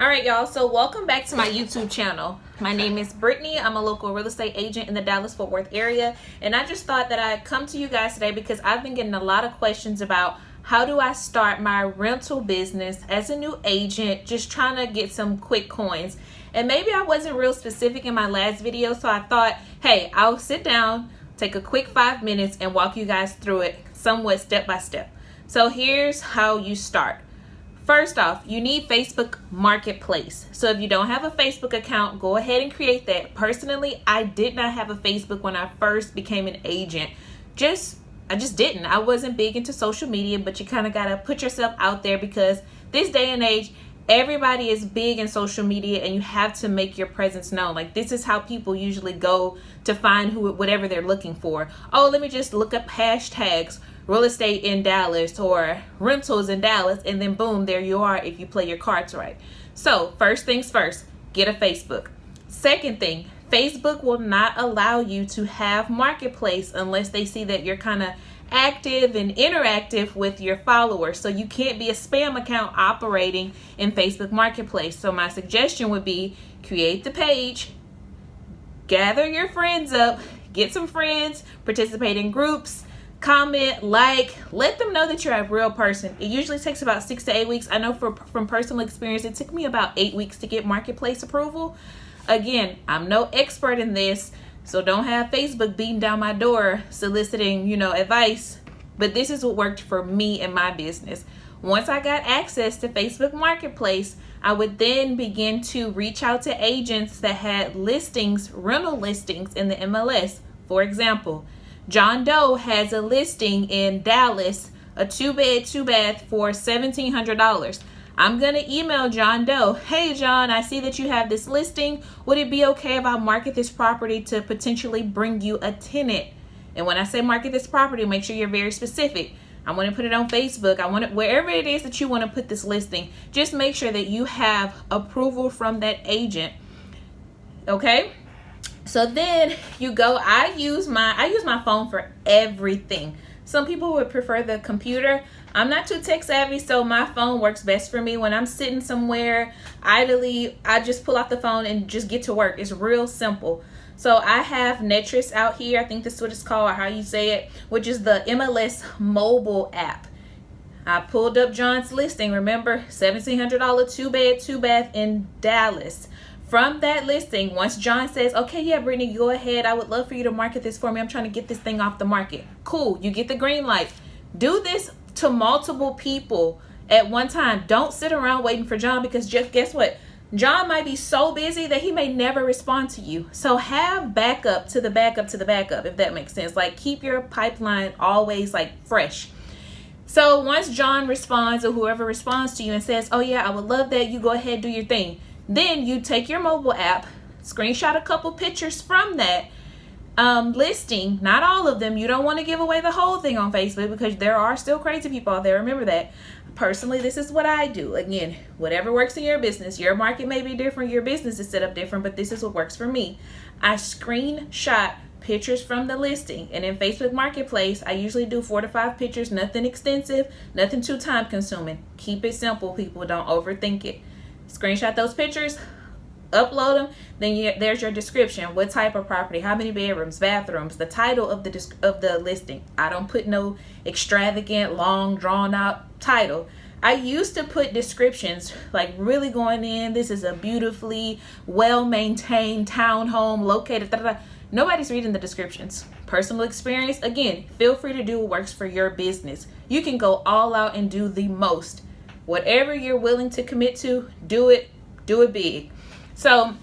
All right, y'all, so welcome back to my YouTube channel. My name is Brittany. I'm a local real estate agent in the Dallas-Fort Worth area, and I just thought that I'd come to you guys today because I've been getting a lot of questions about how do I start my rental business as a new agent, just trying to get some quick coins. And maybe I wasn't real specific in my last video, so I thought, hey, I'll sit down, take a quick 5 minutes, and walk you guys through it somewhat step by step. So here's how you start. First off, you need Facebook Marketplace. So if you don't have a Facebook account, go ahead and create that. Personally, I did not have a Facebook when I first became an agent. I just didn't. I wasn't big into social media, but you kind of got to put yourself out there because this day and age, everybody is big in social media and you have to make your presence known. Like, this is how people usually go to find whatever they're looking for. Oh, let me just look up hashtags real estate in Dallas or rentals in Dallas, and then boom, there you are if you play your cards right. So first things first, get a Facebook. Second thing, Facebook will not allow you to have Marketplace unless they see that you're kind of active and interactive with your followers. So you can't be a spam account operating in Facebook Marketplace. So my suggestion would be create the page, gather your friends up, get some friends, participate in groups, comment, like, let them know that you're a real person. It usually takes about 6 to 8 weeks. I know from personal experience, it took me about 8 weeks to get Marketplace approval. Again, I'm no expert in this, so don't have Facebook beating down my door soliciting, advice. But this is what worked for me in my business. Once I got access to Facebook Marketplace, I would then begin to reach out to agents that had listings, rental listings in the MLS. For example, John Doe has a listing in Dallas, a 2-bed, 2-bath for $1,700. I'm going to email John Doe. Hey, John, I see that you have this listing. Would it be okay if I market this property to potentially bring you a tenant? And when I say market this property, make sure you're very specific. I want to put it on Facebook. I want it wherever it is that you want to put this listing. Just make sure that you have approval from that agent. Okay? So then you go, I use my phone for everything. Some people would prefer the computer. I'm not too tech savvy, so my phone works best for me. When I'm sitting somewhere idly, I just pull out the phone and just get to work. It's real simple. So I have Netris out here. I think this is what it's called, or how you say it, which is the MLS mobile app. I pulled up John's listing. Remember, $1,700 2-bed, 2-bath in Dallas. From that listing, once John says, okay, yeah, Brittany, go ahead. I would love for you to market this for me. I'm trying to get this thing off the market. Cool. You get the green light. Do this to multiple people at one time. Don't sit around waiting for John, because just guess what? John might be so busy that he may never respond to you. So have backup to the backup to the backup, if that makes sense. Like, keep your pipeline always fresh. So once John responds, or whoever responds to you and says, oh yeah, I would love that, you go ahead, do your thing. Then you take your mobile app, screenshot a couple pictures from that listing, not all of them. You don't want to give away the whole thing on Facebook because there are still crazy people out there. Remember that. Personally, this is what I do. Again, whatever works in your business, your market may be different, your business is set up different, but this is what works for me. I screenshot pictures from the listing, and in Facebook Marketplace, I usually do 4 to 5 pictures, nothing extensive, nothing too time consuming. Keep it simple, people. Don't overthink it. Screenshot those pictures, upload them, then there's your description. What type of property, how many bedrooms, bathrooms, the title of the listing. I don't put no extravagant, long, drawn out title. I used to put descriptions, like really going in, this is a beautifully well-maintained townhome located, Nobody's reading the descriptions. Personal experience, again, feel free to do what works for your business. You can go all out and do the most. Whatever you're willing to commit to, do it big. So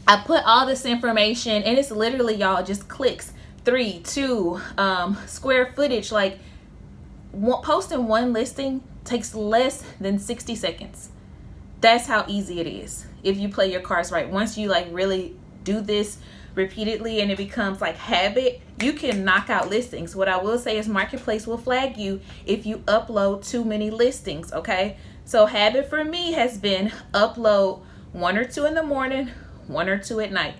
I put all this information, and it's literally, y'all, just clicks. 3, 2, square footage. Like, posting one listing takes less than 60 seconds. That's how easy it is if you play your cards right. Once you really do this repeatedly and it becomes habit, you can knock out listings. What I will say is Marketplace will flag you if you upload too many listings. Okay, so habit for me has been upload 1 or 2 in the morning, 1 or 2 at night.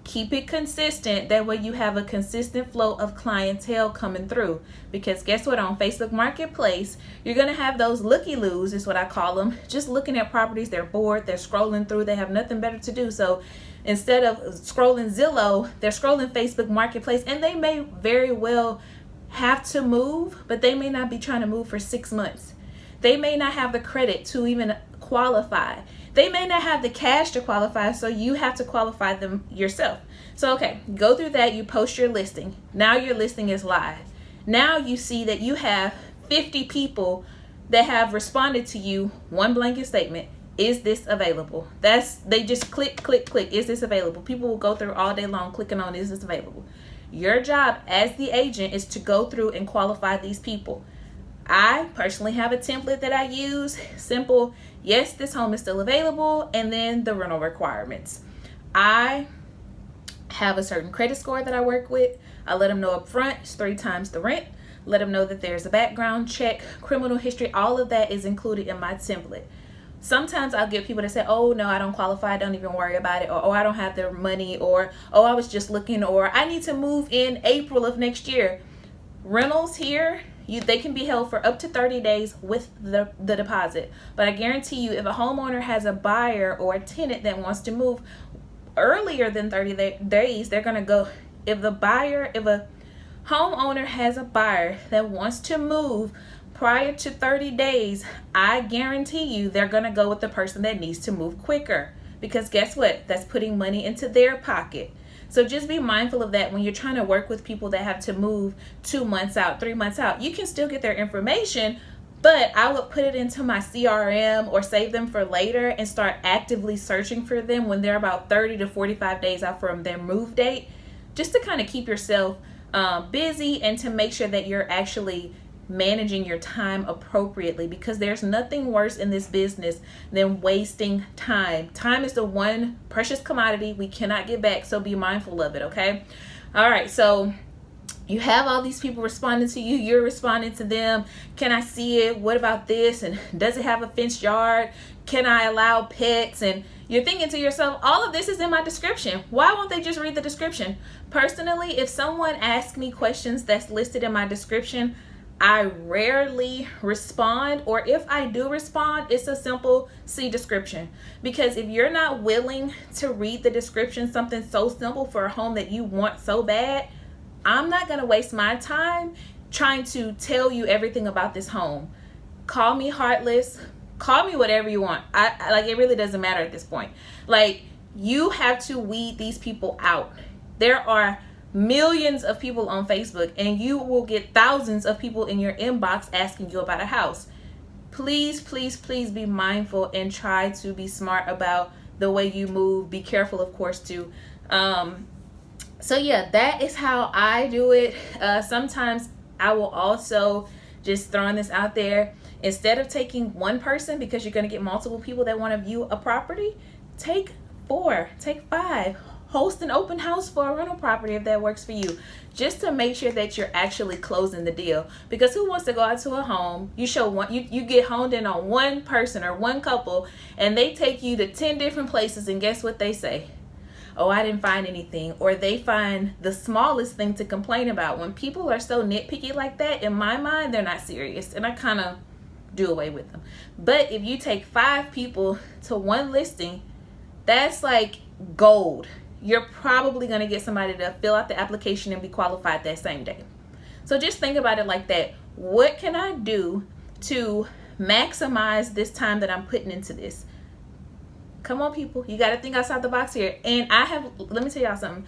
Keep it consistent. That way you have a consistent flow of clientele coming through. Because guess what? On Facebook Marketplace, you're going to have those looky-loos, is what I call them. Just looking at properties. They're bored. They're scrolling through. They have nothing better to do. So instead of scrolling Zillow, they're scrolling Facebook Marketplace. And they may very well have to move, but they may not be trying to move for 6 months. They may not have the credit to even qualify. They may not have the cash to qualify, so you have to qualify them yourself. So, okay, go through that. You post your listing. Now your listing is live. Now you see that you have 50 people that have responded to you, one blanket statement. Is this available? They just click. Is this available? People will go through all day long clicking on, is this available? Your job as the agent is to go through and qualify these people. I personally have a template that I use. Simple. Yes, this home is still available. And then the rental requirements. I have a certain credit score that I work with. I let them know up front, it's 3 times the rent. Let them know that there's a background check, criminal history. All of that is included in my template. Sometimes I'll get people to say, oh, no, I don't qualify. Don't even worry about it. Or, oh, I don't have the money. Or, oh, I was just looking. Or, I need to move in April of next year. Rentals here, they can be held for up to 30 days with the deposit. But I guarantee you, if a homeowner has a buyer or a tenant that wants to move earlier than 30 days, they're going to go. If a homeowner has a buyer that wants to move prior to 30 days, I guarantee you they're going to go with the person that needs to move quicker. Because guess what? That's putting money into their pocket. So just be mindful of that when you're trying to work with people that have to move 2 months out, 3 months out. You can still get their information, but I would put it into my CRM or save them for later and start actively searching for them when they're about 30 to 45 days out from their move date, just to kind of keep yourself busy and to make sure that you're actually managing your time appropriately, because there's nothing worse in this business than wasting time. Time is the one precious commodity we cannot get back, so be mindful of it, okay? All right, so you have all these people responding to you. You're responding to them. Can I see it? What about this? And does it have a fenced yard? Can I allow pets? And you're thinking to yourself, all of this is in my description. Why won't they just read the description? Personally, if someone asks me questions that's listed in my description, I rarely respond, or if I do respond, it's a simple see description. Because if you're not willing to read the description, something so simple for a home that you want so bad, I'm not going to waste my time trying to tell you everything about this home. Call me heartless, call me whatever you want. I like, it really doesn't matter at this point. Like, you have to weed these people out. There are millions of people on Facebook, and you will get thousands of people in your inbox asking you about a house. Please, please, please be mindful and try to be smart about the way you move. Be careful, of course, too. So yeah, that is how I do it. Sometimes I will also, just throwing this out there, instead of taking one person, because you're going to get multiple people that want to view a property, take 4, take 5. Host an open house for a rental property if that works for you, just to make sure that you're actually closing the deal. Because who wants to go out to a home, you get honed in on one person or one couple, and they take you to 10 different places, and guess what they say? Oh, I didn't find anything. Or they find the smallest thing to complain about. When people are so nitpicky like that, in my mind, they're not serious, and I kind of do away with them. But if you take 5 people to one listing, that's like gold. You're probably going to get somebody to fill out the application and be qualified that same day. So just think about it like that. What can I do to maximize this time that I'm putting into this? Come on, people. You got to think outside the box here. And let me tell y'all something.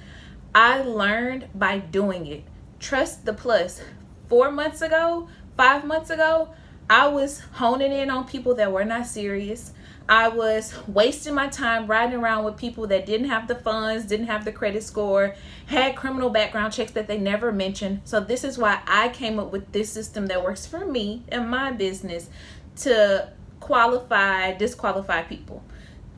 I learned by doing it. Trust the plus. 4 months ago, 5 months ago, I was honing in on people that were not serious. I was wasting my time riding around with people that didn't have the funds, didn't have the credit score, had criminal background checks that they never mentioned. So this is why I came up with this system that works for me and my business to disqualify people.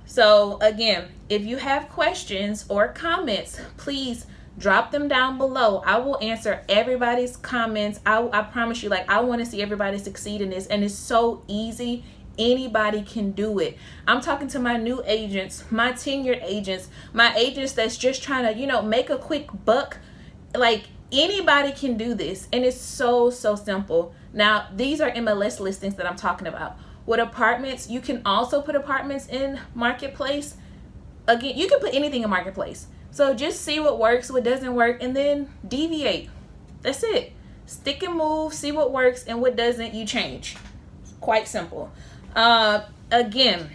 So again, if you have questions or comments, please drop them down below. I will answer everybody's comments. I promise you, like, I want to see everybody succeed in this, and it's so easy Anybody can do it. I'm talking to my new agents, my tenured agents, my agents that's just trying to, you know, make a quick buck. Like, anybody can do this, and it's so simple. Now, these are MLS listings that I'm talking about. With apartments, you can also put apartments in Marketplace. Again, you can put anything in Marketplace. So just see what works, what doesn't work, and then deviate. That's it. Stick and move, see what works, and what doesn't, you change. Quite simple. Again,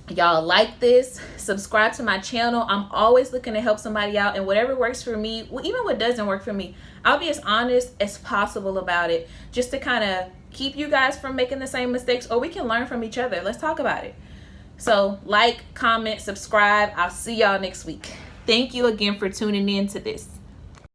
y'all like this, subscribe to my channel. I'm always looking to help somebody out, and whatever works for me, even what doesn't work for me, I'll be as honest as possible about it, just to kind of keep you guys from making the same mistakes, or we can learn from each other. Let's talk about it. So like, comment, subscribe. I'll see y'all next week. Thank you again for tuning in to this.